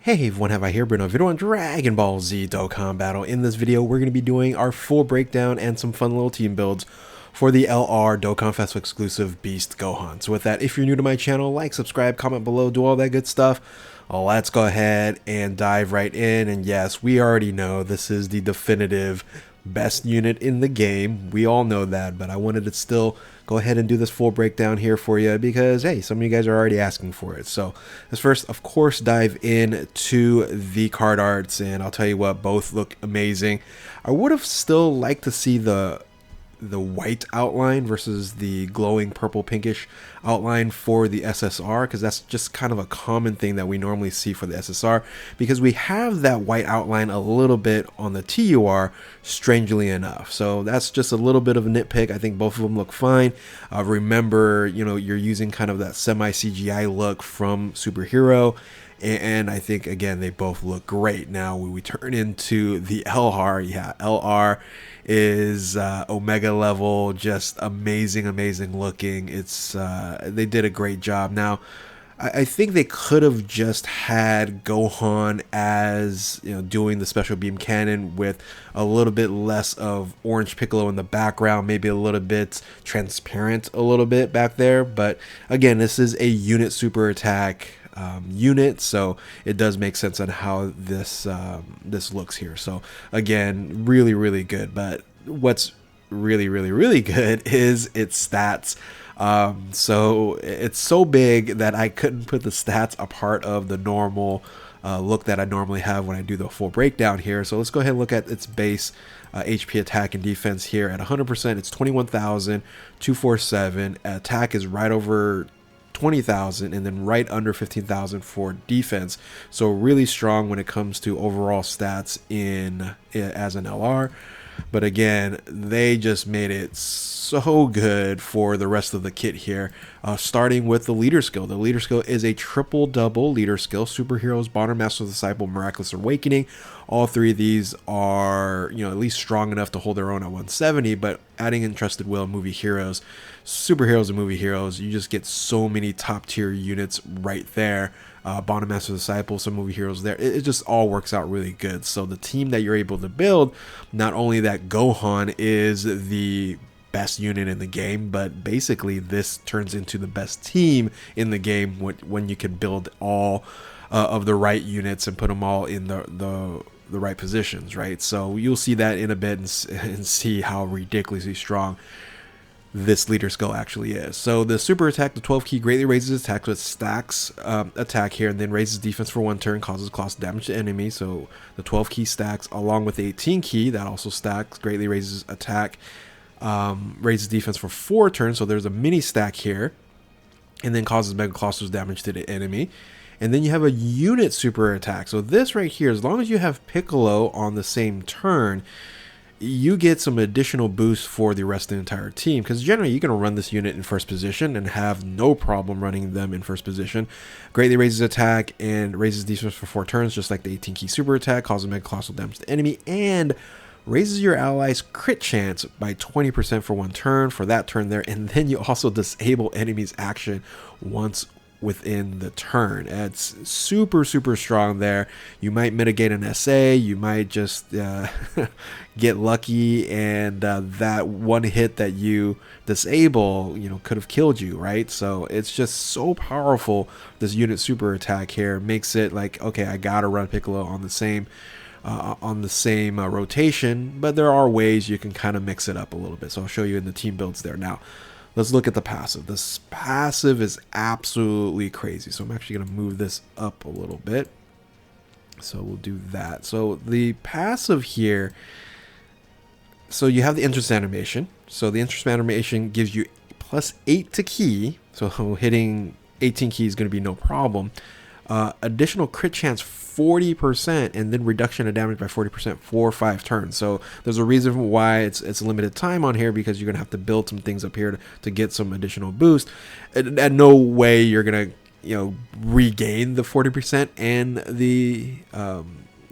Hey everyone, have I here been a video on Dragon Ball Z Dokkan Battle. In this video, we're going to be doing our full breakdown and some fun little team builds for the LR Dokkan Festival exclusive Beast Gohan. So with that, if you're new to my channel, like, subscribe, comment below, do all that good stuff. Let's go ahead and dive right in. And yes, we already know this is the definitive best unit in the game. We all know that, but I wanted to still go ahead and do this full breakdown here for you because, hey, some of you guys are already asking for it. So let's first, of course, dive into the card arts, and I'll tell you what, both look amazing. I would have still liked to see the white outline versus the glowing purple pinkish outline for the SSR, because that's just kind of a common thing that we normally see for the SSR, because we have that white outline a little bit on the TUR, strangely enough. So that's just a little bit of a nitpick. I think both of them look fine. Remember, you know, you're using kind of that semi CGI look from Superhero, and I think, again, they both look great. Now, when we turn into the LR, yeah, LR is Omega level, just amazing looking. It's they did a great job. Now, I think they could have just had Gohan as, you know, doing the special beam cannon with a little bit less of orange Piccolo in the background, maybe a little bit transparent a little bit back there. But again, this is a unit super attack unit, so it does make sense on how this this looks here. So again, really good. But what's really good is its stats. So it's so big that I couldn't put the stats a part of the normal look that I normally have when I do the full breakdown here. So let's go ahead and look at its base HP attack and defense here. At 100%, it's 21,247. Attack is right over 20,000, and then right under 15,000 for defense. So really strong when it comes to overall stats in as an LR. But again, they just made it so good for the rest of the kit here, starting with the leader skill. The leader skill is a triple double leader skill: Superheroes, Bonner, Master Disciple, Miraculous Awakening. All three of these are, you know, at least strong enough to hold their own at 170, but adding in Trusted Will, Movie Heroes, Superheroes, and Movie Heroes, you just get so many top tier units right there. Bonner, Master Disciple, some Movie Heroes there. It just all works out really good. So the team that you're able to build, not only that Gohan is the best unit in the game, but basically this turns into the best team in the game when you can build all of the right units and put them all in the right positions, right? So you'll see that in a bit and see how ridiculously strong this leader skill actually is. So the super attack, the 12 key, greatly raises attack, so it stacks attack here, and then raises defense for 1 turn, causes cost damage to enemy. So the 12 key stacks along with the 18 key, that also stacks, greatly raises attack, raises defense for 4 turns. So there's a mini stack here, and then causes Mega Colossus damage to the enemy. And then you have a unit super attack. So this right here, as long as you have Piccolo on the same turn, you get some additional boost for the rest of the entire team, because generally you're going to run this unit in first position and have no problem running them in first position. Greatly raises attack and raises defense for 4 turns, just like the 18 key super attack, causes Mega Colossal damage to the enemy, and raises your allies' crit chance by 20% for 1 turn for that turn there. And then you also disable enemies' action once within the turn. It's super strong there. You might mitigate an SA, you might just get lucky, and that one hit that you disable, you know, could have killed you, right? So it's just so powerful. This unit super attack here makes it like, okay, I gotta run Piccolo on the same rotation, but there are ways you can kind of mix it up a little bit. So I'll show you in the team builds there. Now let's look at the passive. This passive is absolutely crazy. So I'm actually going to move this up a little bit. So we'll do that. So the passive here, so you have the interest animation. So the interest animation gives you +8 to key. So hitting 18 key is going to be no problem. Additional crit chance 40%, and then reduction of damage by 40% for 5 turns. So there's a reason why it's limited time on here, because you're gonna have to build some things up here to get some additional boost. And no way you're gonna, you know, regain the 40% and the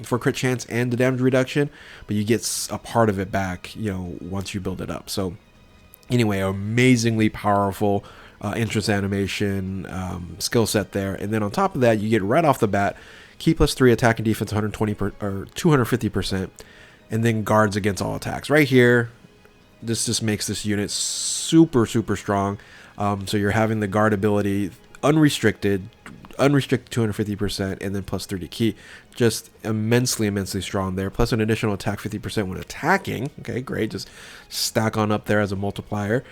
for crit chance and the damage reduction, but you get a part of it back, you know, once you build it up. So anyway, amazingly powerful interest animation skill set there. And then on top of that, you get right off the bat Ki plus 3, attack and defense 120 or 250%, and then guards against all attacks. Right here, this just makes this unit super strong. So you're having the guard ability unrestricted 250%, and then plus 3 to ki. Just immensely strong there. Plus an additional attack 50% when attacking. Okay, great. Just stack on up there as a multiplier.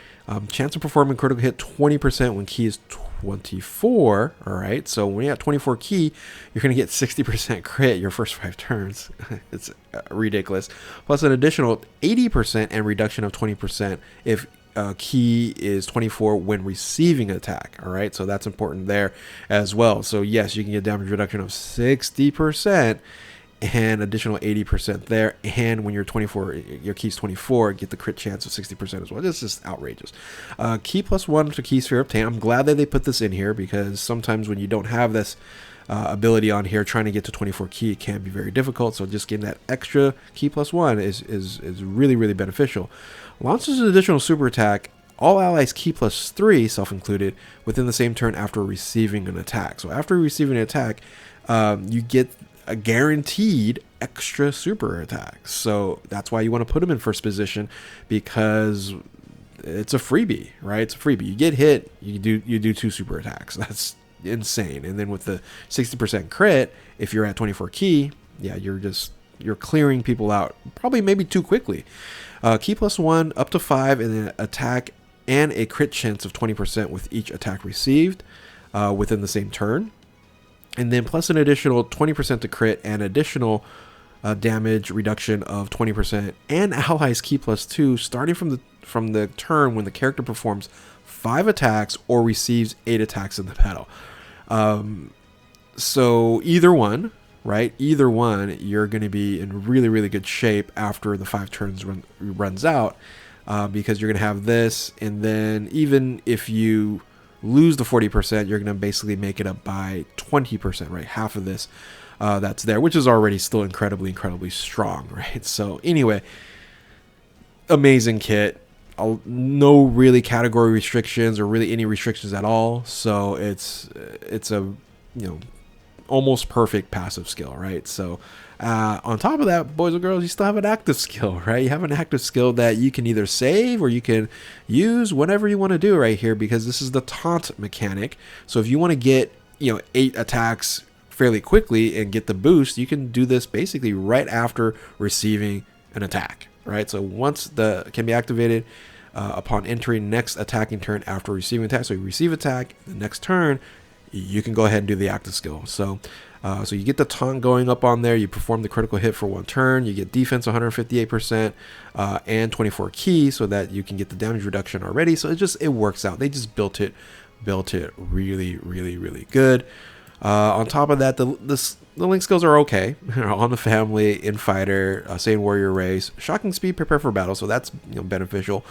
Chance of performing critical hit 20% when ki is 24. All right, so when you got 24 ki, you're going to get 60% crit your first 5 turns. It's ridiculous. Plus an additional 80% and reduction of 20% if ki is 24 when receiving an attack. All right, so that's important there as well. So yes, you can get damage reduction of 60% and additional 80% there. And when you're 24, your ki's 24, get the crit chance of 60% as well. This is just outrageous. Ki plus 1 to ki sphere obtain. I'm glad that they put this in here, because sometimes when you don't have this ability on here, trying to get to 24 ki can be very difficult. So just getting that extra ki plus 1 is really beneficial. Launches an additional super attack, all allies ki plus 3, self-included, within the same turn after receiving an attack. So after receiving an attack, you get a guaranteed extra super attack. So that's why you want to put them in first position, because it's a freebie, right? It's a freebie. You get hit, you do 2 super attacks. That's insane. And then with the 60% crit, if you're at 24 ki, yeah, you're clearing people out probably maybe too quickly. Ki plus 1 up to 5, and then attack and a crit chance of 20% with each attack received within the same turn. And then plus an additional 20% to crit and additional damage reduction of 20%, and allies ki plus 2 starting from the turn when the character performs 5 attacks or receives 8 attacks in the battle. So either one, right? Either one, you're going to be in really good shape after the 5 turns runs out, because you're going to have this, and then even if you lose the 40%, you're going to basically make it up by 20%, right? Half of this that's there, which is already still incredibly strong, right? So anyway, amazing kit. No really category restrictions or really any restrictions at all. So it's a almost perfect passive skill, right? So on top of that, boys and girls, you still have an active skill, right? You have an active skill that you can either save or you can use whatever you want to do right here, because this is the taunt mechanic. So if you want to get 8 attacks fairly quickly and get the boost, you can do this basically right after receiving an attack, right? So once can be activated upon entering next attacking turn after receiving attack. So you receive attack, the next turn you can go ahead and do the active skill. So you get the taunt going up on there. You perform the critical hit for 1 turn. You get defense 158% and 24 ki, so that you can get the damage reduction already. So it works out. They just built it really good. On top of that, the link skills are okay. On the family, in fighter, Saiyan warrior race, shocking speed, prepare for battle. So that's beneficial.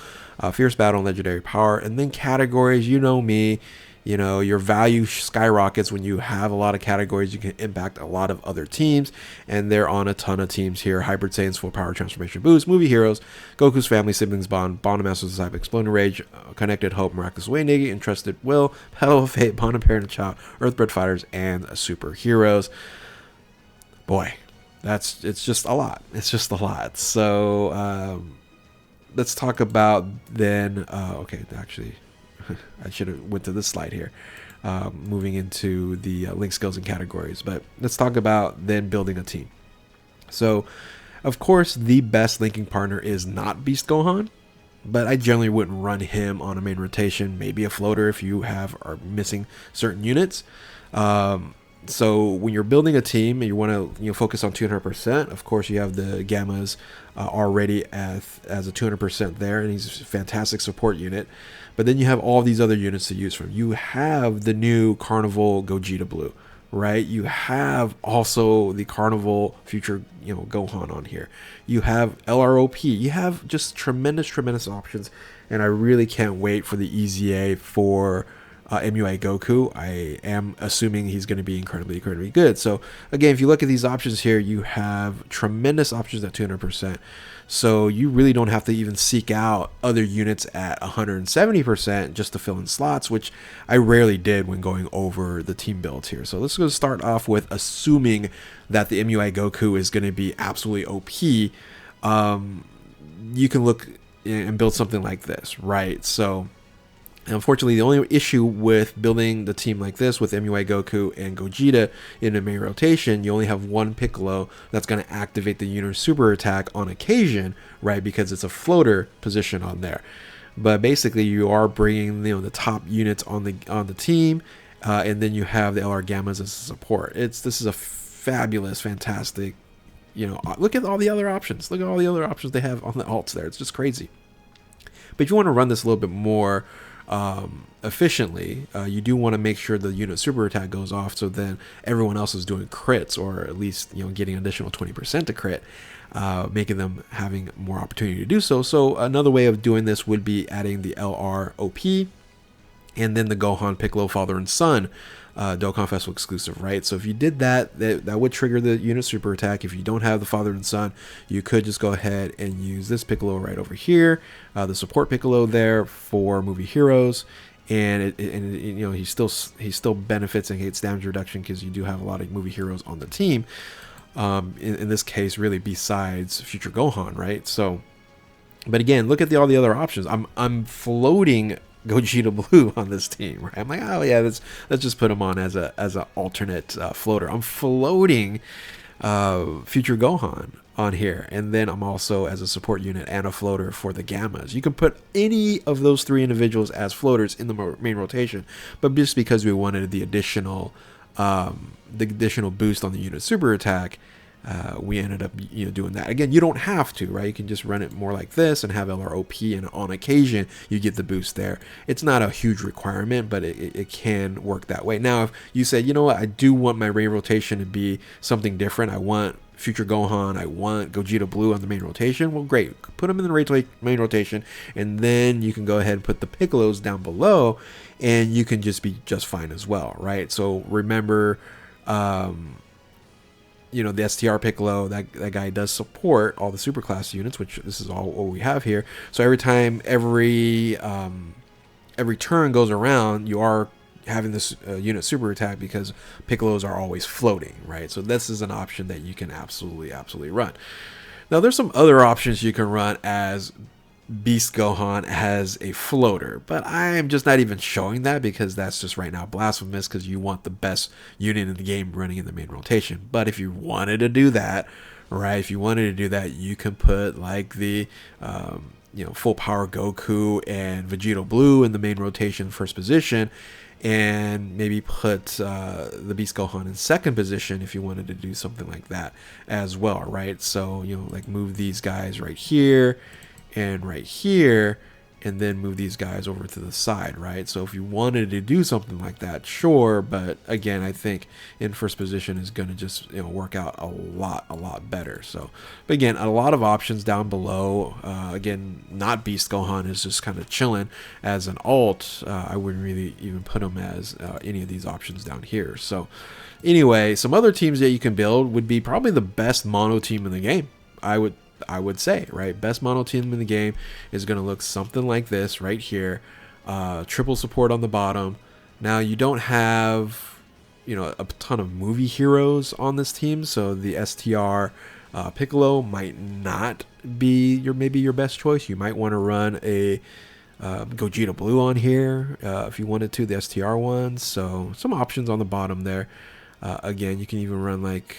Fierce battle and legendary power. And then categories, me. Your value skyrockets when you have a lot of categories. You can impact a lot of other teams, and they're on a ton of teams here. Hybrid Saiyans, full power transformation boost, movie heroes, Goku's family, siblings bond, bond of masters disciple, exploding rage, connected hope, miraculous way, Niggy, entrusted will, battle of fate, bond of parent and child, earthbred fighters, and superheroes. Boy, it's just a lot. It's just a lot. So let's talk about then. Okay, actually. I should have went to this slide here, moving into the link skills and categories. But let's talk about then building a team. So, of course, the best linking partner is not Beast Gohan, but I generally wouldn't run him on a main rotation. Maybe a floater if you are missing certain units. So when you're building a team and you want to focus on 200%, of course you have the Gammas already as a 200% there, and he's a fantastic support unit. But then you have all these other units to use from. You have the new Carnival Gogeta Blue, right? You have also the Carnival Future Gohan on here. You have LROP. You have just tremendous options, and I really can't wait for the EZA for MUI Goku, I am assuming he's going to be incredibly, incredibly good. So again, if you look at these options here, you have tremendous options at 200%. So you really don't have to even seek out other units at 170% just to fill in slots, which I rarely did when going over the team builds here. So let's go start off with assuming that the MUI Goku is going to be absolutely OP. You can look and build something like this, right? So unfortunately, the only issue with building the team like this with MUI Goku and Gogeta in a main rotation, you only have one Piccolo that's going to activate the unit super attack on occasion, right? Because it's a floater position on there. But basically, you are bringing the top units on the team, and then you have the LR Gammas as support. This is a fabulous, fantastic. Look at all the other options. Look at all the other options they have on the alts there. It's just crazy. But if you want to run this a little bit more efficiently, you do want to make sure the unit super attack goes off, so then everyone else is doing crits, or at least getting an additional 20% to crit, making them having more opportunity to do so. So another way of doing this would be adding the LR OP and then the Gohan, Piccolo, father and son Dokkan Festival exclusive, right? So if you did that would trigger the unit super attack. If you don't have the father and son, you could just go ahead and use this Piccolo right over here, the support Piccolo there for movie heroes, and he still benefits and gets damage reduction because you do have a lot of movie heroes on the team. In this case, really besides Future Gohan, right? So, but again, look at all the other options. I'm floating Gogeta Blue on this team, right? I'm like, oh yeah, let's just put him on as a alternate floater. I'm floating Future Gohan on here, and then I'm also as a support unit and a floater for the Gammas. You can put any of those three individuals as floaters in the main rotation, but just because we wanted the additional boost on the unit super attack, we ended up doing that. Again, you don't have to, right? You can just run it more like this and have LROP, and on occasion you get the boost there. It's not a huge requirement, but it can work that way. Now, if you said, you know what, I do want my main rotation to be something different, I want Future Gohan, I want Gogeta Blue on the main rotation, well, great, put them in the main rotation, and then you can go ahead and put the Piccolos down below, and you can just be just fine as well, right? So remember, the STR Piccolo, that guy does support all the superclass units, which this is all what we have here. So every time every turn goes around, you are having this unit super attack because Piccolos are always floating, right? So this is an option that you can absolutely run. Now there's some other options you can run as Beast Gohan as a floater, but I'm just not even showing that because that's just right now blasphemous, because you want the best unit in the game running in the main rotation. But if you wanted to do that, right, you can put like the full power Goku and Vegeta Blue in the main rotation first position, and maybe put the Beast Gohan in second position if you wanted to do something like that as well, right? So like move these guys right here and right here, and then move these guys over to the side, right? So if you wanted to do something like that, sure, but again, I think in first position is going to just work out a lot better. So, but again, a lot of options down below. Again, not Beast Gohan is just kind of chilling as an alt. I wouldn't really even put him as any of these options down here. So anyway, some other teams that you can build would be probably the best mono team in the game, I would say, right? Best mono team in the game is going to look something like this right here. Triple support on the bottom. Now you don't have a ton of movie heroes on this team, so the STR Piccolo might not be maybe your best choice. You might want to run a Gogeta Blue on here if you wanted to, the STR ones. So some options on the bottom there. Again, you can even run like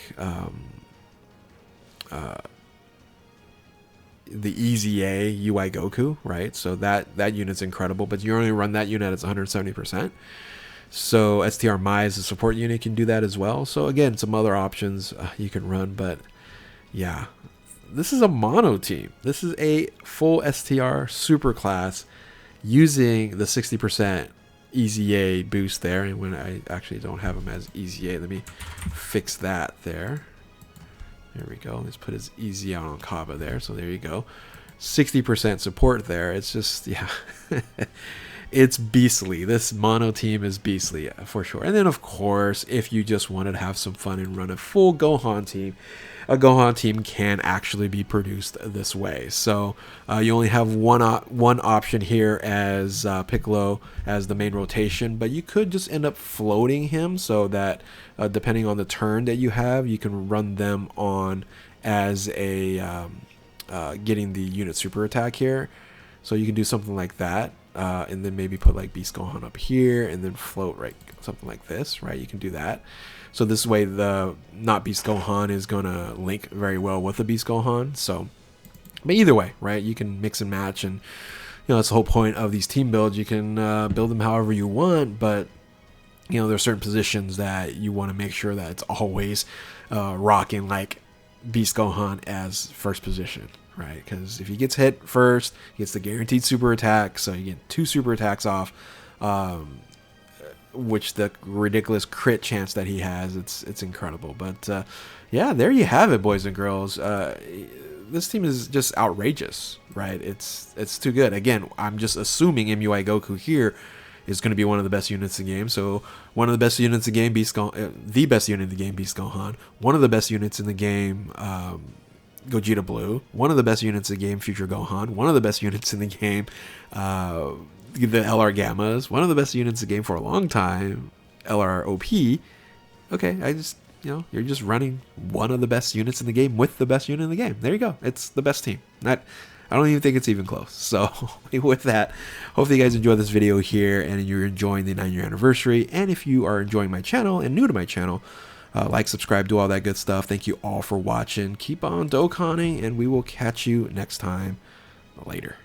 the Easy A UI Goku, right? So that unit's incredible, but you only run that unit at 170%. So STR Mai as a support unit can do that as well. So again, some other options you can run, but yeah, this is a mono team. This is a full STR superclass using the 60% Easy A boost there. And when I actually don't have him as Easy A, let me fix that there. There we go. Let's put his Easy out on Kaba there. So there you go. 60% support there. It's just, yeah. It's beastly. This mono team is beastly, yeah, for sure. And then, of course, if you just wanted to have some fun and run a full Gohan team, a Gohan team can actually be produced this way. So you only have one option here as Piccolo as the main rotation, but you could just end up floating him so that depending on the turn that you have, you can run them on as a getting the unit super attack here. So you can do something like that, and then maybe put like Beast Gohan up here, and then float right something like this, right? You can do that. So this way, the not Beast Gohan is gonna link very well with the Beast Gohan. So, but either way, right? You can mix and match, and that's the whole point of these team builds. You can build them however you want, but there are certain positions that you want to make sure that it's always rocking like Beast Gohan as first position, right? Because if he gets hit first, he gets the guaranteed super attack, so you get 2 super attacks off, which the ridiculous crit chance that he has, it's incredible. But yeah, there you have it, boys and girls. This team is just outrageous, right? It's too good. Again, I'm just assuming MUI Goku here is going to be one of the best units in the game. So one of the best units in the game, the best unit in the game, Beast Gohan. One of the best units in the game, Gogeta Blue. One of the best units in the game, Future Gohan. One of the best units in the game, the LR Gammas. One of the best units in the game for a long time, LR OP. Okay, I just, you're just running one of the best units in the game with the best unit in the game. There you go. It's the best team. I don't even think it's even close. So with that, hopefully you guys enjoyed this video here and you're enjoying the 9-year anniversary. And if you are enjoying my channel and new to my channel, like, subscribe, do all that good stuff. Thank you all for watching. Keep on Dokkaning, and we will catch you next time. Later.